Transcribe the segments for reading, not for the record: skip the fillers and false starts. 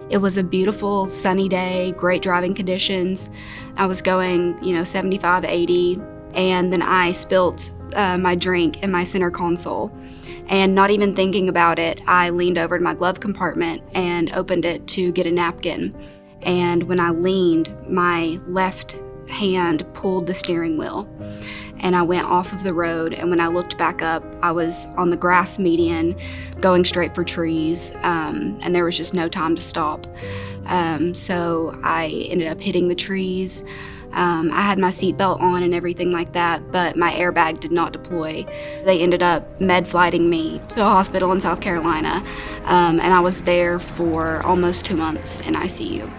It was a beautiful sunny day, great driving conditions. I was going, 75, 80, and then I spilt my drink in my center console. And not even thinking about it, I leaned over to my glove compartment and opened it to get a napkin. And when I leaned, my left hand pulled the steering wheel, and I went off of the road. And when I looked back up, I was on the grass median going straight for trees, and there was just no time to stop. So I ended up hitting the trees. I had my seatbelt on and everything like that, but my airbag did not deploy. They ended up med-flighting me to a hospital in South Carolina, and I was there for almost 2 months in ICU.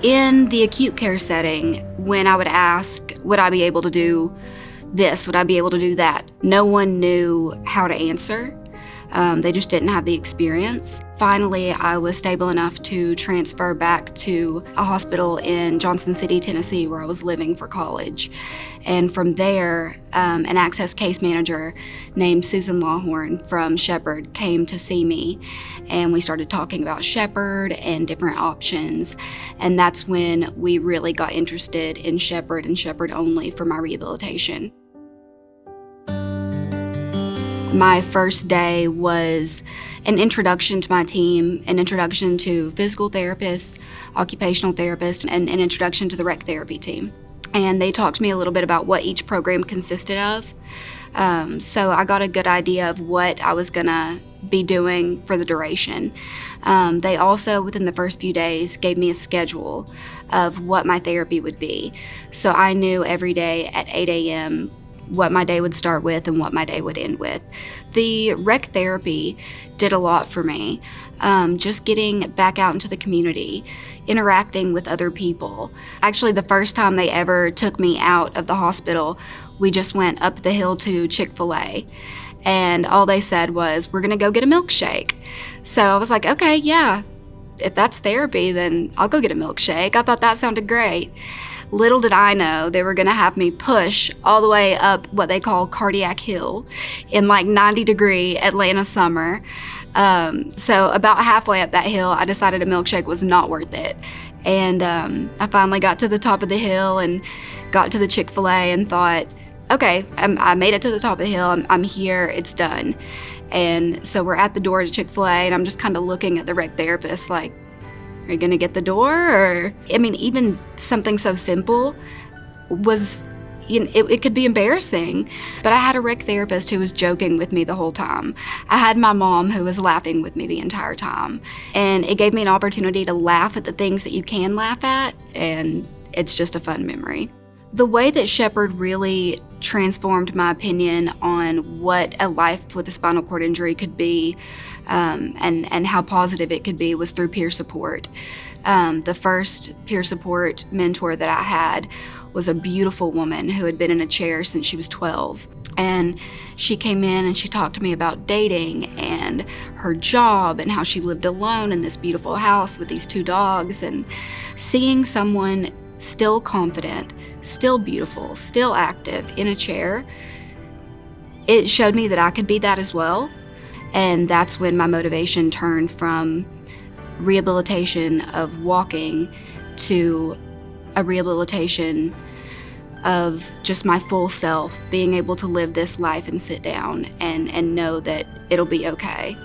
In the acute care setting, when I would ask, would I be able to do this, would I be able to do that, no one knew how to answer. They just didn't have the experience. Finally, I was stable enough to transfer back to a hospital in Johnson City, Tennessee, where I was living for college. And from there, an access case manager named Susan Lawhorn from Shepherd came to see me, and we started talking about Shepherd and different options. And that's when we really got interested in Shepherd and Shepherd only for my rehabilitation. My first day was an introduction to my team, an introduction to physical therapists, occupational therapists, and an introduction to the rec therapy team. And they talked to me a little bit about what each program consisted of. So I got a good idea of what I was gonna be doing for the duration. They also, within the first few days, gave me a schedule of what my therapy would be. So I knew every day at 8 a.m. what my day would start with and what my day would end with. The rec therapy did a lot for me. Just getting back out into the community, interacting with other people. Actually, the first time they ever took me out of the hospital, we just went up the hill to Chick-fil-A. And all they said was, we're gonna go get a milkshake. So I was like, okay, yeah, if that's therapy, then I'll go get a milkshake. I thought that sounded great. Little did I know they were gonna have me push all the way up what they call Cardiac Hill in like 90-degree Atlanta summer. So about halfway up that hill, I decided a milkshake was not worth it. And I finally got to the top of the hill and got to the Chick-fil-A and thought, okay, I made it to the top of the hill, I'm here, it's done. And so we're at the door to Chick-fil-A, and I'm just kind of looking at the rec therapist like, are you gonna get the door? Or, I mean, even something so simple was, it could be embarrassing. But I had a rec therapist who was joking with me the whole time. I had my mom who was laughing with me the entire time. And it gave me an opportunity to laugh at the things that you can laugh at, and it's just a fun memory. The way that Shepherd really transformed my opinion on what a life with a spinal cord injury could be, and how positive it could be, was through peer support. The first peer support mentor that I had was a beautiful woman who had been in a chair since she was 12. And she came in and she talked to me about dating and her job and how she lived alone in this beautiful house with these 2 dogs. And seeing someone still confident, still beautiful, still active in a chair, it showed me that I could be that as well. And that's when my motivation turned from rehabilitation of walking to a rehabilitation of just my full self, being able to live this life and sit down and know that it'll be okay.